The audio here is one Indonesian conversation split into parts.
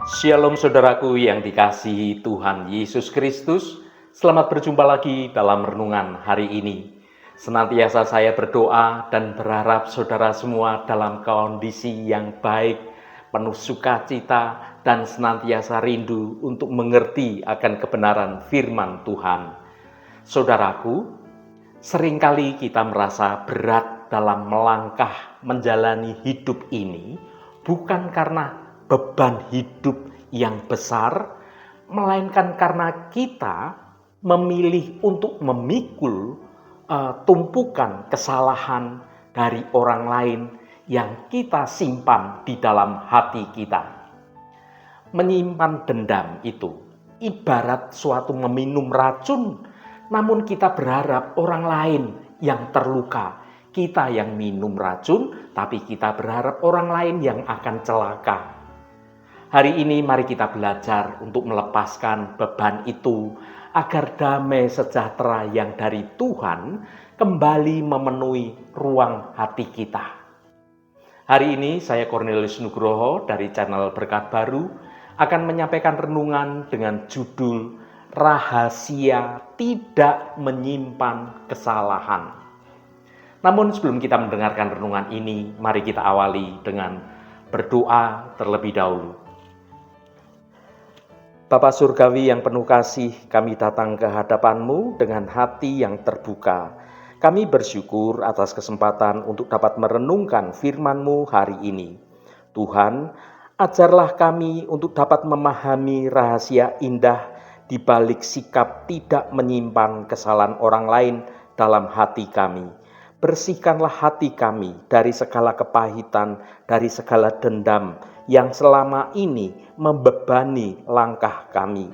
Shalom saudaraku yang dikasihi Tuhan Yesus Kristus. Selamat berjumpa lagi dalam renungan hari ini. Senantiasa saya berdoa dan berharap saudara semua dalam kondisi yang baik, penuh sukacita dan senantiasa rindu untuk mengerti akan kebenaran firman Tuhan. Saudaraku, seringkali kita merasa berat dalam melangkah menjalani hidup ini, bukan karena beban hidup yang besar, melainkan karena kita memilih untuk memikul tumpukan kesalahan dari orang lain yang kita simpan di dalam hati kita. Menyimpan dendam itu ibarat suatu meminum racun, namun kita berharap orang lain yang terluka. Kita yang minum racun, tapi kita berharap orang lain yang akan celaka. Hari ini mari kita belajar untuk melepaskan beban itu agar damai sejahtera yang dari Tuhan kembali memenuhi ruang hati kita. Hari ini saya Cornelius Nugroho dari channel Berkat Baru akan menyampaikan renungan dengan judul Rahasia Tidak Menyimpan Kesalahan. Namun sebelum kita mendengarkan renungan ini, mari kita awali dengan berdoa terlebih dahulu. Bapa Surgawi yang penuh kasih, kami datang ke hadapan-Mu dengan hati yang terbuka. Kami bersyukur atas kesempatan untuk dapat merenungkan firman-Mu hari ini. Tuhan, ajarlah kami untuk dapat memahami rahasia indah di balik sikap tidak menyimpan kesalahan orang lain dalam hati kami. Bersihkanlah hati kami dari segala kepahitan, dari segala dendam yang selama ini membebani langkah kami.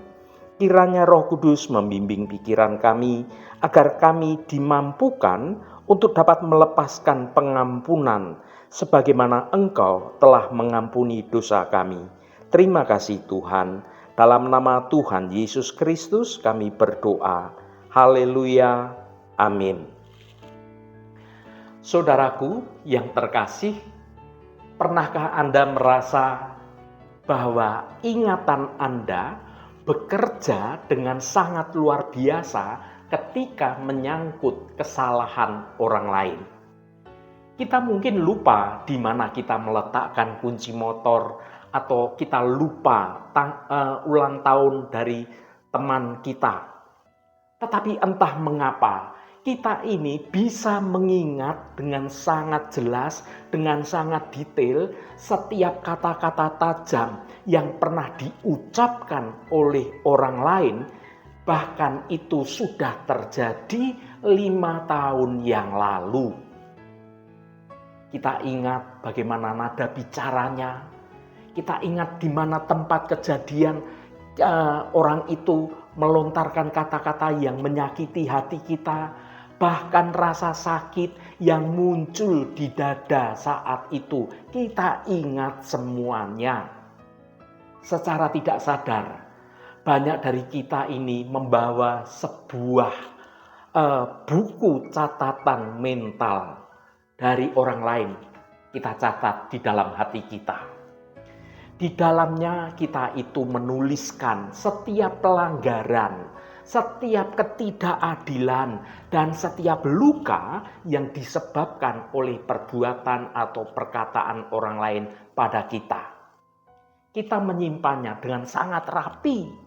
Kiranya Roh Kudus membimbing pikiran kami agar kami dimampukan untuk dapat melepaskan pengampunan sebagaimana Engkau telah mengampuni dosa kami. Terima kasih Tuhan. Dalam nama Tuhan Yesus Kristus kami berdoa. Haleluya. Amin. Saudaraku yang terkasih, pernahkah Anda merasa bahwa ingatan Anda bekerja dengan sangat luar biasa ketika menyangkut kesalahan orang lain? Kita mungkin lupa di mana kita meletakkan kunci motor, atau kita lupa ulang tahun dari teman kita. Tetapi entah mengapa, kita ini bisa mengingat dengan sangat jelas, dengan sangat detail setiap kata-kata tajam yang pernah diucapkan oleh orang lain, bahkan itu sudah terjadi 5 tahun yang lalu. Kita ingat bagaimana nada bicaranya, kita ingat di mana tempat kejadian orang itu melontarkan kata-kata yang menyakiti hati kita, bahkan rasa sakit yang muncul di dada saat itu. Kita ingat semuanya. Secara tidak sadar, banyak dari kita ini membawa sebuah buku catatan mental dari orang lain. Kita catat di dalam hati kita. Di dalamnya kita itu menuliskan setiap pelanggaran, setiap ketidakadilan, dan setiap luka yang disebabkan oleh perbuatan atau perkataan orang lain pada kita. Kita menyimpannya dengan sangat rapi.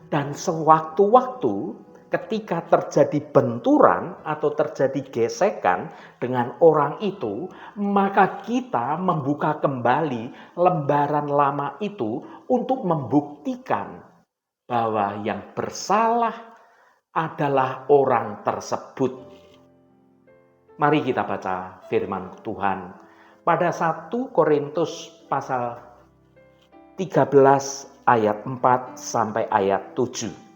Dan sewaktu-waktu ketika terjadi benturan atau terjadi gesekan dengan orang itu, maka kita membuka kembali lembaran lama itu untuk membuktikan bahwa yang bersalah adalah orang tersebut. Mari kita baca firman Tuhan pada 1 Korintus pasal 13 ayat 4 sampai ayat 7.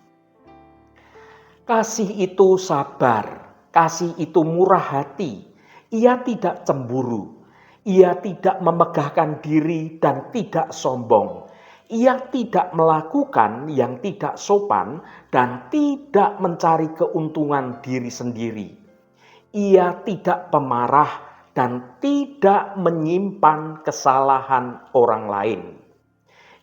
Kasih itu sabar, kasih itu murah hati, ia tidak cemburu, ia tidak memegahkan diri dan tidak sombong. Ia tidak melakukan yang tidak sopan dan tidak mencari keuntungan diri sendiri. Ia tidak pemarah dan tidak menyimpan kesalahan orang lain.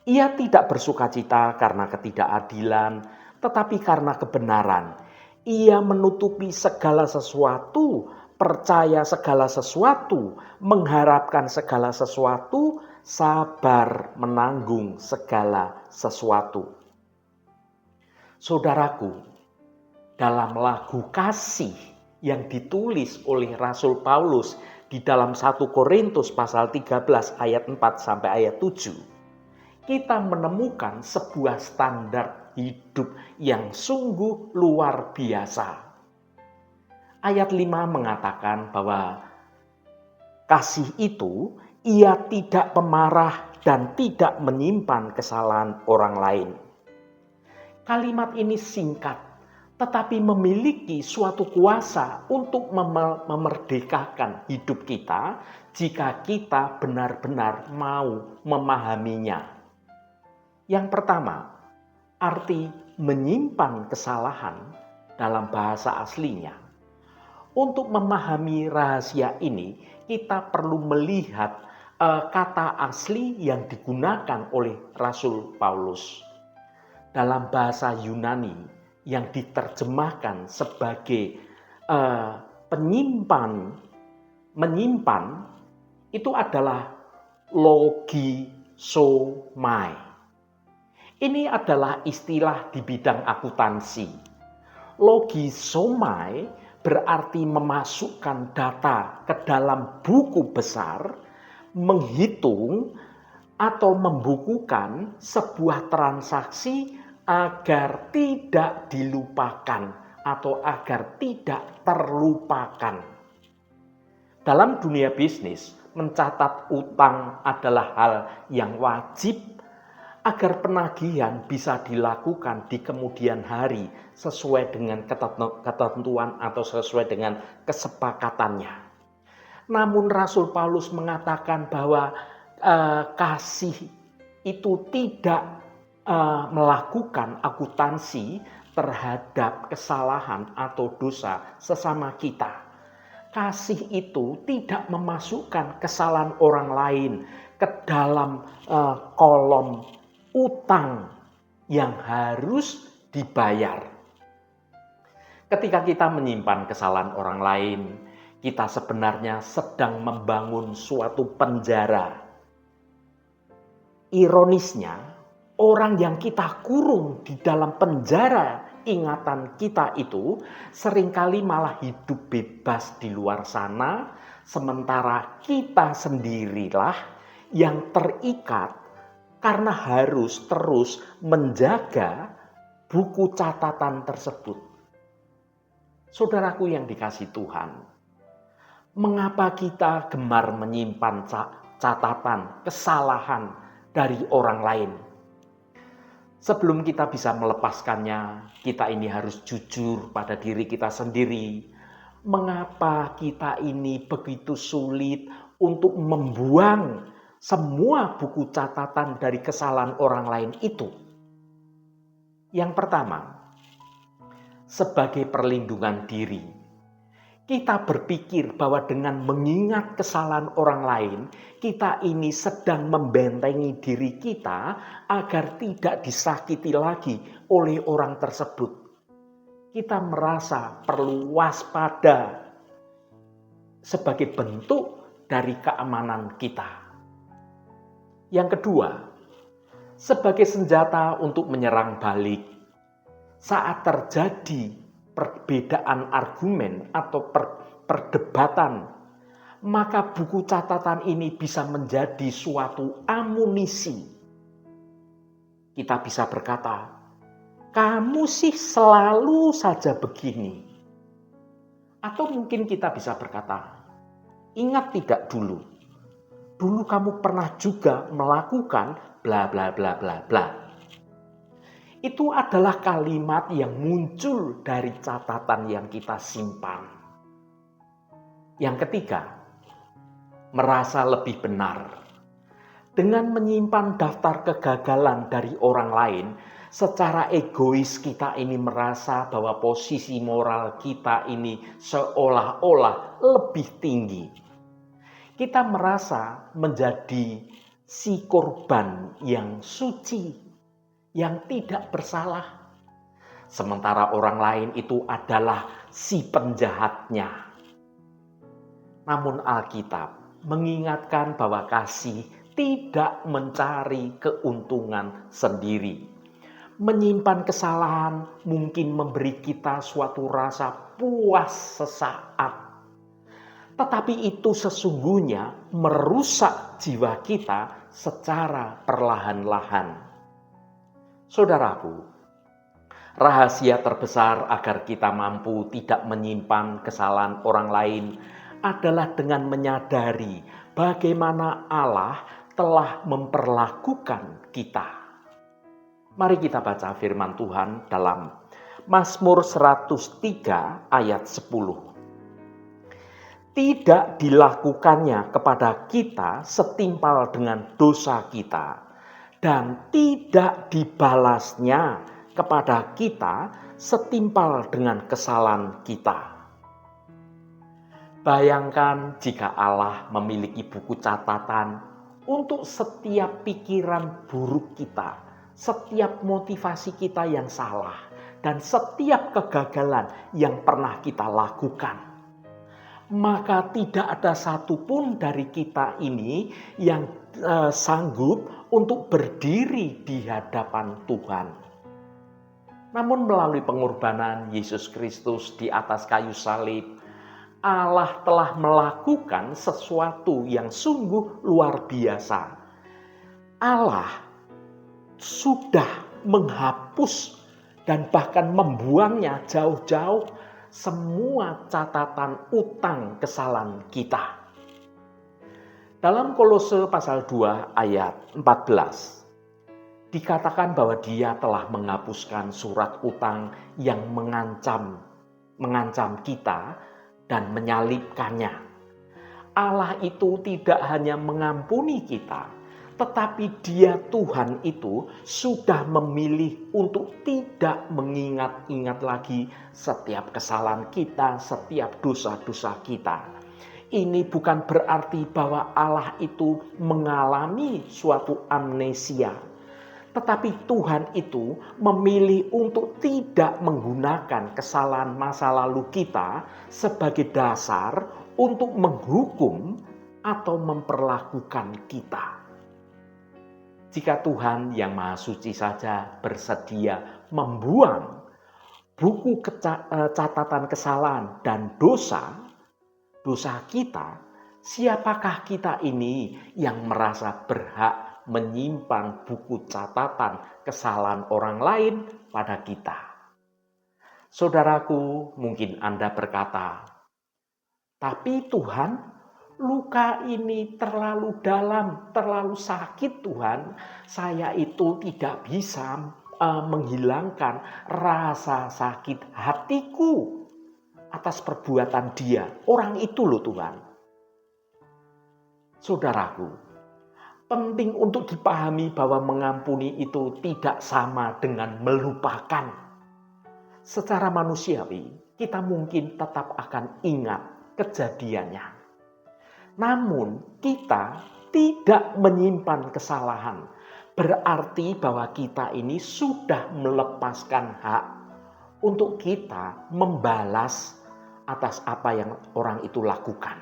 Ia tidak bersukacita karena ketidakadilan, tetapi karena kebenaran. Ia menutupi segala sesuatu, percaya segala sesuatu, mengharapkan segala sesuatu, sabar menanggung segala sesuatu. Saudaraku, dalam lagu kasih yang ditulis oleh Rasul Paulus di dalam 1 Korintus pasal 13 ayat 4 sampai ayat 7, kita menemukan sebuah standar hidup yang sungguh luar biasa. Ayat 5 mengatakan bahwa kasih itu ia tidak pemarah dan tidak menyimpan kesalahan orang lain. Kalimat ini singkat, tetapi memiliki suatu kuasa untuk memerdekakan hidup kita jika kita benar-benar mau memahaminya. Yang pertama, arti menyimpan kesalahan dalam bahasa aslinya. Untuk memahami rahasia ini, kita perlu melihat kata asli yang digunakan oleh Rasul Paulus. Dalam bahasa Yunani yang diterjemahkan sebagai menyimpan, itu adalah logisomai. Ini adalah istilah di bidang akuntansi. Logisomai berarti memasukkan data ke dalam buku besar, menghitung atau membukukan sebuah transaksi agar tidak dilupakan atau agar tidak terlupakan. Dalam dunia bisnis, mencatat utang adalah hal yang wajib agar penagihan bisa dilakukan di kemudian hari sesuai dengan ketentuan atau sesuai dengan kesepakatannya. Namun Rasul Paulus mengatakan bahwa kasih itu tidak melakukan akuntansi terhadap kesalahan atau dosa sesama kita. Kasih itu tidak memasukkan kesalahan orang lain ke dalam kolom utang yang harus dibayar. Ketika kita menyimpan kesalahan orang lain, kita sebenarnya sedang membangun suatu penjara. Ironisnya, orang yang kita kurung di dalam penjara ingatan kita itu seringkali malah hidup bebas di luar sana, sementara kita sendirilah yang terikat karena harus terus menjaga buku catatan tersebut. Saudaraku yang dikasihi Tuhan, mengapa kita gemar menyimpan catatan kesalahan dari orang lain? Sebelum kita bisa melepaskannya, kita ini harus jujur pada diri kita sendiri. Mengapa kita ini begitu sulit untuk membuang semua buku catatan dari kesalahan orang lain itu? Yang pertama, sebagai perlindungan diri, kita berpikir bahwa dengan mengingat kesalahan orang lain, kita ini sedang membentengi diri kita agar tidak disakiti lagi oleh orang tersebut. Kita merasa perlu waspada sebagai bentuk dari keamanan kita. Yang kedua, sebagai senjata untuk menyerang balik. Saat terjadi perbedaan argumen atau perdebatan, maka buku catatan ini bisa menjadi suatu amunisi. Kita bisa berkata, kamu sih selalu saja begini. Atau mungkin kita bisa berkata, ingat tidak dulu kamu pernah juga melakukan bla bla bla bla bla. Itu adalah kalimat yang muncul dari catatan yang kita simpan. Yang ketiga, merasa lebih benar. Dengan menyimpan daftar kegagalan dari orang lain, secara egois kita ini merasa bahwa posisi moral kita ini seolah-olah lebih tinggi. Kita merasa menjadi si korban yang suci, yang tidak bersalah. Sementara orang lain itu adalah si penjahatnya. Namun Alkitab mengingatkan bahwa kasih tidak mencari keuntungan sendiri. Menyimpan kesalahan mungkin memberi kita suatu rasa puas sesaat. Tetapi itu sesungguhnya merusak jiwa kita secara perlahan-lahan. Saudaraku, rahasia terbesar agar kita mampu tidak menyimpan kesalahan orang lain adalah dengan menyadari bagaimana Allah telah memperlakukan kita. Mari kita baca firman Tuhan dalam Mazmur 103 ayat 10. Tidak dilakukannya kepada kita setimpal dengan dosa kita, dan tidak dibalasnya kepada kita setimpal dengan kesalahan kita. Bayangkan jika Allah memiliki buku catatan untuk setiap pikiran buruk kita, setiap motivasi kita yang salah, dan setiap kegagalan yang pernah kita lakukan. Maka tidak ada satupun dari kita ini yang sanggup untuk berdiri di hadapan Tuhan. Namun melalui pengorbanan Yesus Kristus di atas kayu salib, Allah telah melakukan sesuatu yang sungguh luar biasa. Allah sudah menghapus dan bahkan membuangnya jauh-jauh semua catatan utang kesalahan kita. Dalam Kolose pasal 2 ayat 14 dikatakan bahwa Dia telah menghapuskan surat utang yang mengancam kita dan menyalibkannya. Allah itu tidak hanya mengampuni kita, tetapi Dia Tuhan itu sudah memilih untuk tidak mengingat-ingat lagi setiap kesalahan kita, setiap dosa-dosa kita. Ini bukan berarti bahwa Allah itu mengalami suatu amnesia. Tetapi Tuhan itu memilih untuk tidak menggunakan kesalahan masa lalu kita sebagai dasar untuk menghukum atau memperlakukan kita. Jika Tuhan yang Maha Suci saja bersedia membuang buku catatan kesalahan dan dosa kita, siapakah kita ini yang merasa berhak menyimpan buku catatan kesalahan orang lain pada kita? Saudaraku, mungkin Anda berkata, tapi Tuhan, luka ini terlalu dalam, terlalu sakit Tuhan. Saya itu tidak bisa menghilangkan rasa sakit hatiku atas perbuatan dia. Orang itu loh Tuhan. Saudaraku, penting untuk dipahami bahwa mengampuni itu tidak sama dengan melupakan. Secara manusiawi, kita mungkin tetap akan ingat kejadiannya. Namun kita tidak menyimpan kesalahan. Berarti bahwa kita ini sudah melepaskan hak untuk kita membalas atas apa yang orang itu lakukan.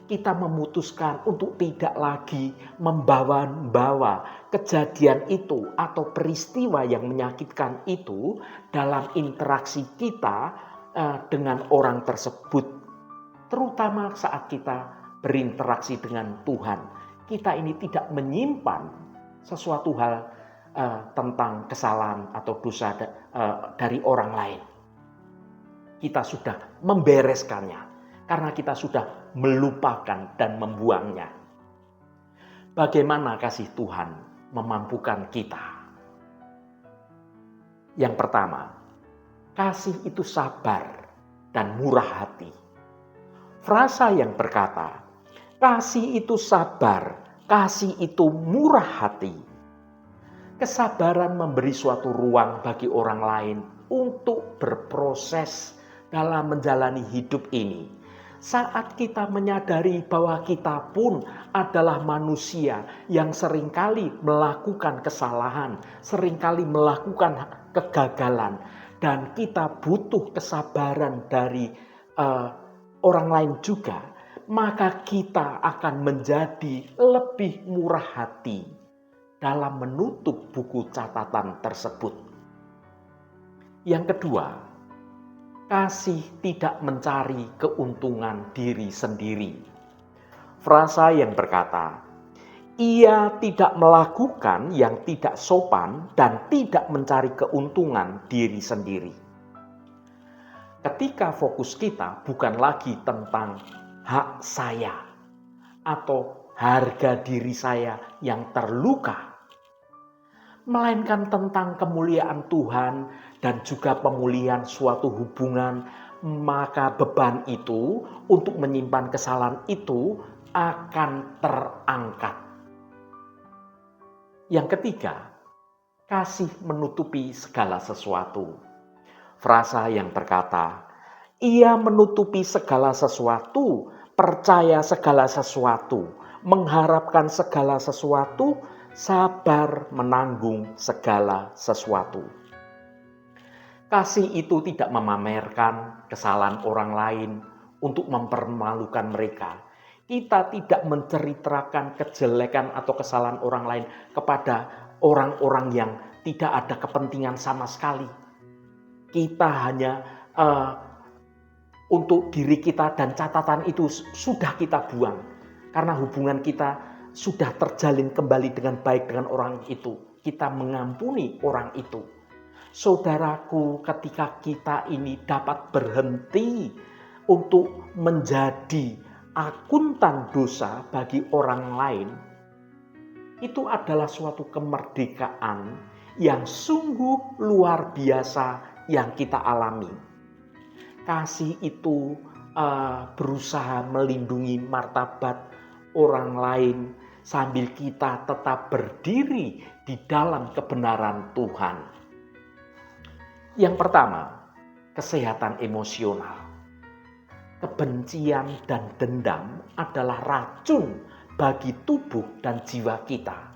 Kita memutuskan untuk tidak lagi membawa kejadian itu atau peristiwa yang menyakitkan itu dalam interaksi kita dengan orang tersebut. Terutama saat kita berinteraksi dengan Tuhan, kita ini tidak menyimpan sesuatu hal tentang kesalahan atau dosa dari orang lain. Kita sudah membereskannya karena kita sudah melupakan dan membuangnya. Bagaimana kasih Tuhan memampukan kita? Yang pertama, kasih itu sabar dan murah hati. Frasa yang berkata, kasih itu sabar, kasih itu murah hati. Kesabaran memberi suatu ruang bagi orang lain untuk berproses dalam menjalani hidup ini. Saat kita menyadari bahwa kita pun adalah manusia yang seringkali melakukan kesalahan, seringkali melakukan kegagalan, dan kita butuh kesabaran dari orang lain juga, maka kita akan menjadi lebih murah hati dalam menutup buku catatan tersebut. Yang kedua, kasih tidak mencari keuntungan diri sendiri. Frasa yang berkata, ia tidak melakukan yang tidak sopan dan tidak mencari keuntungan diri sendiri. Ketika fokus kita bukan lagi tentang hak saya atau harga diri saya yang terluka, melainkan tentang kemuliaan Tuhan dan juga pemulihan suatu hubungan, maka beban itu untuk menyimpan kesalahan itu akan terangkat. Yang ketiga, kasih menutupi segala sesuatu. Frasa yang berkata, ia menutupi segala sesuatu, percaya segala sesuatu, mengharapkan segala sesuatu, sabar menanggung segala sesuatu. Kasih itu tidak memamerkan kesalahan orang lain untuk mempermalukan mereka. Kita tidak menceritakan kejelekan atau kesalahan orang lain kepada orang-orang yang tidak ada kepentingan sama sekali. Kita hanya untuk diri kita, dan catatan itu sudah kita buang. Karena hubungan kita sudah terjalin kembali dengan baik dengan orang itu. Kita mengampuni orang itu. Saudaraku, ketika kita ini dapat berhenti untuk menjadi akuntan dosa bagi orang lain, itu adalah suatu kemerdekaan yang sungguh luar biasa yang kita alami. Kasih itu berusaha melindungi martabat orang lain sambil kita tetap berdiri di dalam kebenaran Tuhan. Yang pertama, kesehatan emosional. Kebencian dan dendam adalah racun bagi tubuh dan jiwa kita.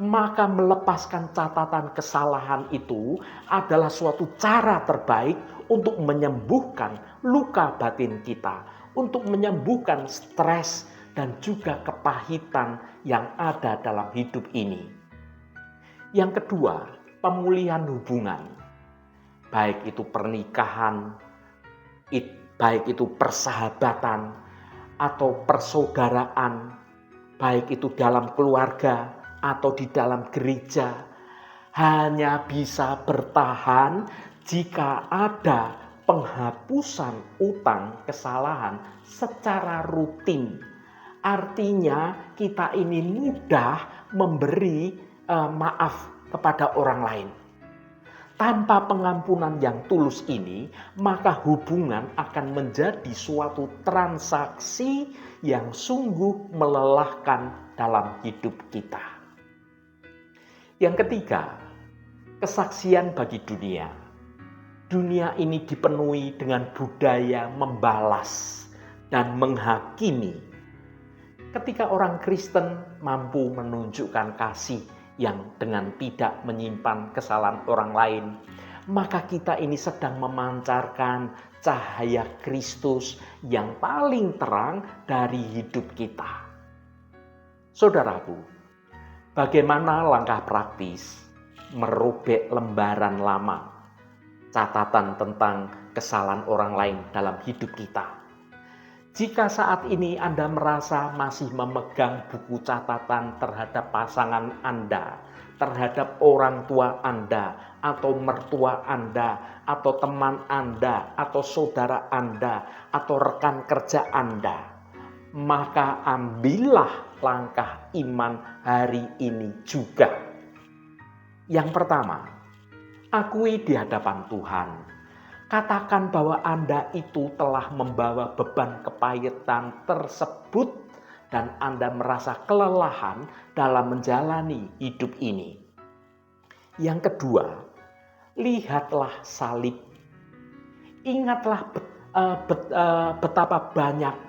Maka melepaskan catatan kesalahan itu adalah suatu cara terbaik untuk menyembuhkan luka batin kita, untuk menyembuhkan stres dan juga kepahitan yang ada dalam hidup ini. Yang kedua, pemulihan hubungan. Baik itu pernikahan, baik itu persahabatan atau persaudaraan, baik itu dalam keluarga atau di dalam gereja, hanya bisa bertahan jika ada penghapusan utang kesalahan secara rutin. Artinya kita ini mudah memberi maaf kepada orang lain. Tanpa pengampunan yang tulus ini, maka hubungan akan menjadi suatu transaksi yang sungguh melelahkan dalam hidup kita. Yang ketiga, kesaksian bagi dunia. Dunia ini dipenuhi dengan budaya membalas dan menghakimi. Ketika orang Kristen mampu menunjukkan kasih yang dengan tidak menyimpan kesalahan orang lain, maka kita ini sedang memancarkan cahaya Kristus yang paling terang dari hidup kita. Saudaraku, bagaimana langkah praktis merobek lembaran lama, catatan tentang kesalahan orang lain dalam hidup kita? Jika saat ini Anda merasa masih memegang buku catatan terhadap pasangan Anda, terhadap orang tua Anda, atau mertua Anda, atau teman Anda, atau saudara Anda, atau rekan kerja Anda, maka ambillah langkah iman hari ini juga. Yang pertama, akui di hadapan Tuhan. Katakan bahwa Anda itu telah membawa beban kepahitan tersebut dan Anda merasa kelelahan dalam menjalani hidup ini. Yang kedua, lihatlah salib. Ingatlah betapa banyak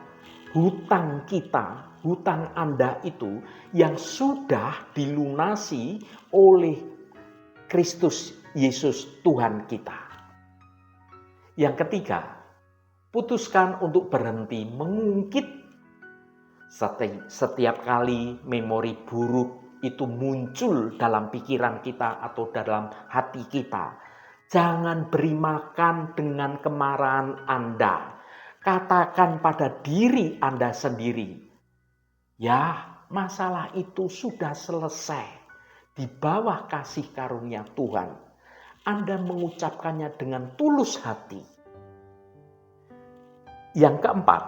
hutang kita, hutang Anda itu yang sudah dilunasi oleh Kristus Yesus Tuhan kita. Yang ketiga, putuskan untuk berhenti mengungkit setiap kali memori buruk itu muncul dalam pikiran kita atau dalam hati kita. Jangan beri makan dengan kemarahan Anda. Katakan pada diri Anda sendiri, ya, masalah itu sudah selesai di bawah kasih karunia Tuhan. Anda mengucapkannya dengan tulus hati. Yang keempat,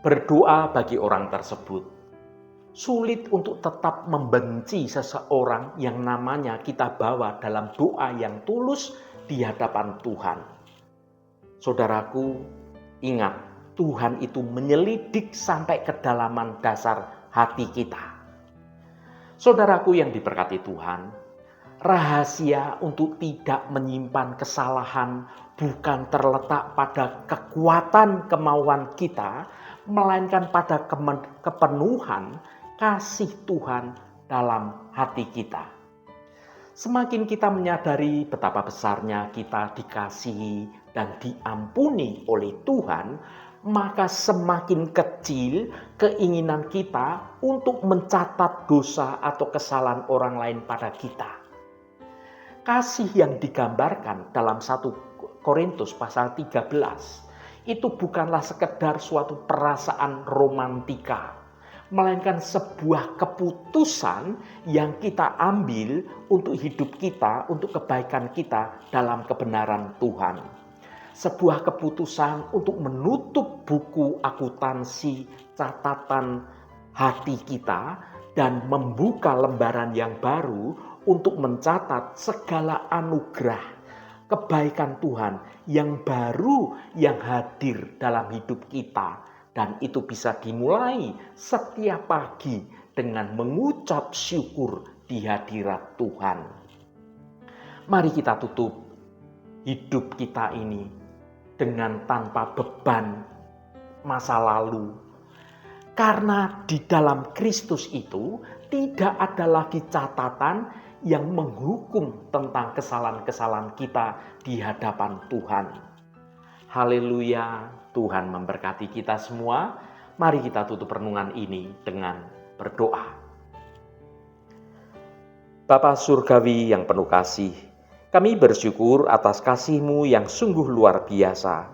berdoa bagi orang tersebut. Sulit untuk tetap membenci seseorang yang namanya kita bawa dalam doa yang tulus di hadapan Tuhan. Saudaraku, ingat, Tuhan itu menyelidik sampai kedalaman dasar hati kita. Saudaraku yang diberkati Tuhan, rahasia untuk tidak menyimpan kesalahan bukan terletak pada kekuatan kemauan kita, melainkan pada kepenuhan kasih Tuhan dalam hati kita. Semakin kita menyadari betapa besarnya kita dikasihi dan diampuni oleh Tuhan, maka semakin kecil keinginan kita untuk mencatat dosa atau kesalahan orang lain pada kita. Kasih yang digambarkan dalam 1 Korintus pasal 13 itu bukanlah sekedar suatu perasaan romantika, melainkan sebuah keputusan yang kita ambil untuk hidup kita, untuk kebaikan kita dalam kebenaran Tuhan. Sebuah keputusan untuk menutup buku akuntansi catatan hati kita dan membuka lembaran yang baru untuk mencatat segala anugerah kebaikan Tuhan yang baru yang hadir dalam hidup kita, dan itu bisa dimulai setiap pagi dengan mengucap syukur di hadirat Tuhan. Mari kita tutup hidup kita ini dengan tanpa beban masa lalu, karena di dalam Kristus itu tidak ada lagi catatan yang menghukum tentang kesalahan-kesalahan kita di hadapan Tuhan. Haleluya, Tuhan memberkati kita semua. Mari kita tutup renungan ini dengan berdoa. Bapa Surgawi yang penuh kasih, kami bersyukur atas kasih-Mu yang sungguh luar biasa,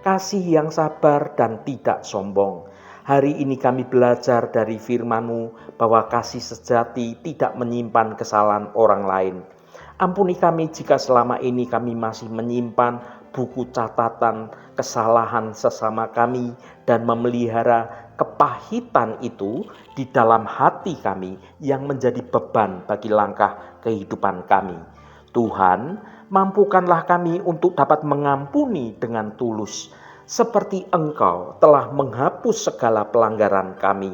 kasih yang sabar dan tidak sombong. Hari ini kami belajar dari firman-Mu bahwa kasih sejati tidak menyimpan kesalahan orang lain. Ampuni kami jika selama ini kami masih menyimpan buku catatan kesalahan sesama kami dan memelihara kepahitan itu di dalam hati kami yang menjadi beban bagi langkah kehidupan kami. Tuhan, mampukanlah kami untuk dapat mengampuni dengan tulus, seperti Engkau telah menghapus segala pelanggaran kami.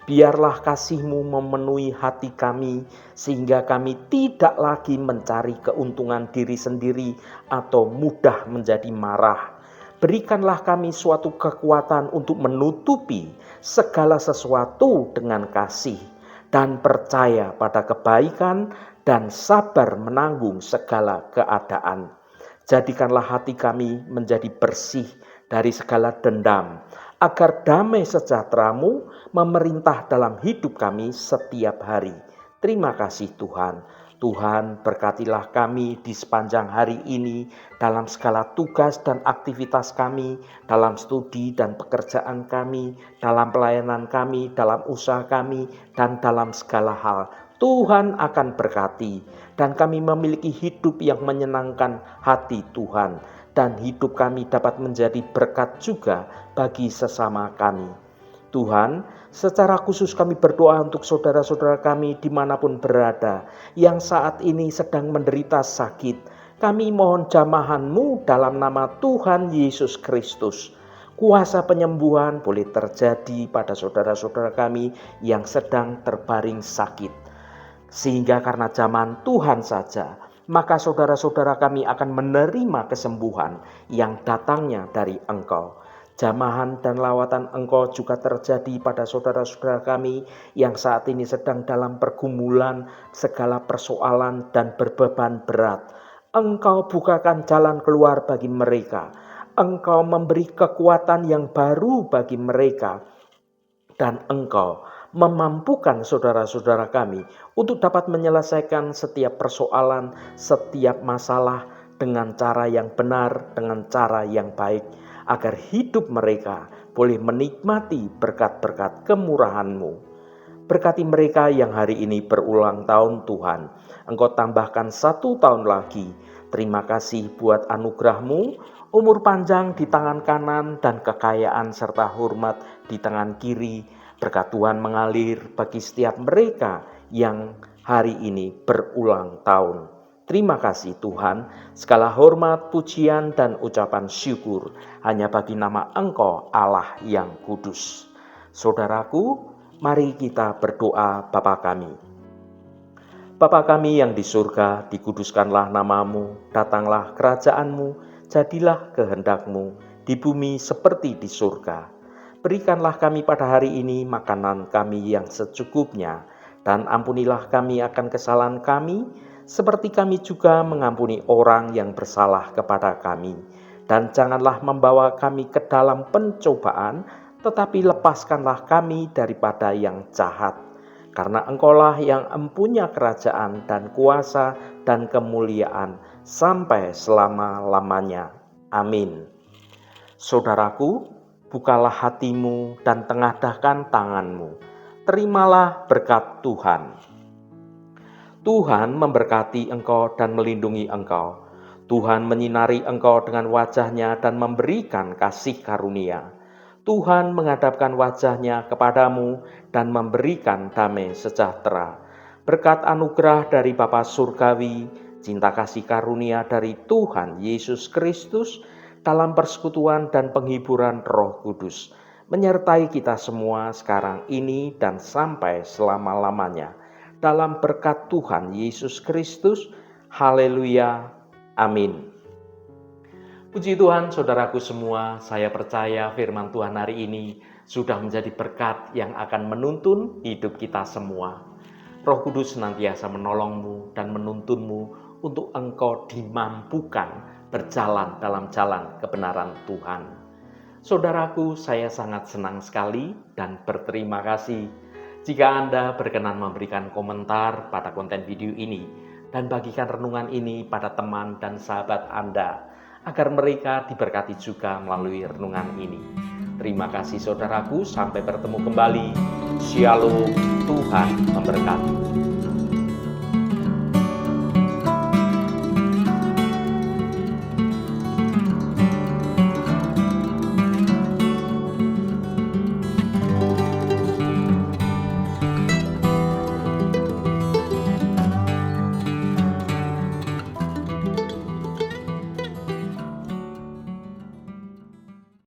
Biarlah kasih-Mu memenuhi hati kami, sehingga kami tidak lagi mencari keuntungan diri sendiri atau mudah menjadi marah. Berikanlah kami suatu kekuatan untuk menutupi segala sesuatu dengan kasih, dan percaya pada kebaikan dan sabar menanggung segala keadaan. Jadikanlah hati kami menjadi bersih dari segala dendam, agar damai sejahtera-Mu memerintah dalam hidup kami setiap hari. Terima kasih Tuhan. Tuhan, berkatilah kami di sepanjang hari ini dalam segala tugas dan aktivitas kami, dalam studi dan pekerjaan kami, dalam pelayanan kami, dalam usaha kami, dan dalam segala hal. Tuhan akan berkati, dan kami memiliki hidup yang menyenangkan hati Tuhan, dan hidup kami dapat menjadi berkat juga bagi sesama kami. Tuhan, secara khusus kami berdoa untuk saudara-saudara kami dimanapun berada, yang saat ini sedang menderita sakit. Kami mohon jamahan-Mu dalam nama Tuhan Yesus Kristus. Kuasa penyembuhan boleh terjadi pada saudara-saudara kami yang sedang terbaring sakit. Sehingga karena zaman Tuhan saja, maka saudara-saudara kami akan menerima kesembuhan yang datangnya dari Engkau. Jamahan dan lawatan Engkau juga terjadi pada saudara-saudara kami yang saat ini sedang dalam pergumulan, segala persoalan dan berbeban berat. Engkau bukakan jalan keluar bagi mereka. Engkau memberi kekuatan yang baru bagi mereka. Dan Engkau memampukan saudara-saudara kami untuk dapat menyelesaikan setiap persoalan, setiap masalah dengan cara yang benar, dengan cara yang baik, agar hidup mereka boleh menikmati berkat-berkat kemurahan-Mu. Berkati mereka yang hari ini berulang tahun Tuhan. Engkau tambahkan 1 tahun lagi. Terima kasih buat anugerah-Mu, umur panjang di tangan kanan dan kekayaan serta hormat di tangan kiri. Berkat Tuhan mengalir bagi setiap mereka yang hari ini berulang tahun. Terima kasih Tuhan, segala hormat, pujian, dan ucapan syukur hanya bagi nama Engkau Allah yang kudus. Saudaraku, mari kita berdoa Bapa kami. Bapa kami yang di surga, dikuduskanlah namamu, datanglah kerajaan-Mu, jadilah kehendak-Mu, di bumi seperti di surga. Berikanlah kami pada hari ini makanan kami yang secukupnya, dan ampunilah kami akan kesalahan kami, seperti kami juga mengampuni orang yang bersalah kepada kami. Dan janganlah membawa kami ke dalam pencobaan, tetapi lepaskanlah kami daripada yang jahat. Karena Engkaulah yang empunya kerajaan dan kuasa dan kemuliaan sampai selama-lamanya. Amin. Saudaraku, bukalah hatimu dan tengadahkan tanganmu. Terimalah berkat Tuhan. Tuhan memberkati engkau dan melindungi engkau. Tuhan menyinari engkau dengan wajah-Nya dan memberikan kasih karunia. Tuhan menghadapkan wajah-Nya kepadamu dan memberikan damai sejahtera. Berkat anugerah dari Bapa Surgawi, cinta kasih karunia dari Tuhan Yesus Kristus, dalam persekutuan dan penghiburan Roh Kudus, menyertai kita semua sekarang ini dan sampai selama-lamanya. Dalam berkat Tuhan Yesus Kristus, haleluya, amin. Puji Tuhan, saudaraku semua, saya percaya firman Tuhan hari ini sudah menjadi berkat yang akan menuntun hidup kita semua. Roh Kudus senantiasa menolongmu dan menuntunmu untuk engkau dimampukan berjalan dalam jalan kebenaran Tuhan. Saudaraku, saya sangat senang sekali dan berterima kasih jika Anda berkenan memberikan komentar pada konten video ini dan bagikan renungan ini pada teman dan sahabat Anda, agar mereka diberkati juga melalui renungan ini. Terima kasih saudaraku, sampai bertemu kembali. Shalom, Tuhan memberkati.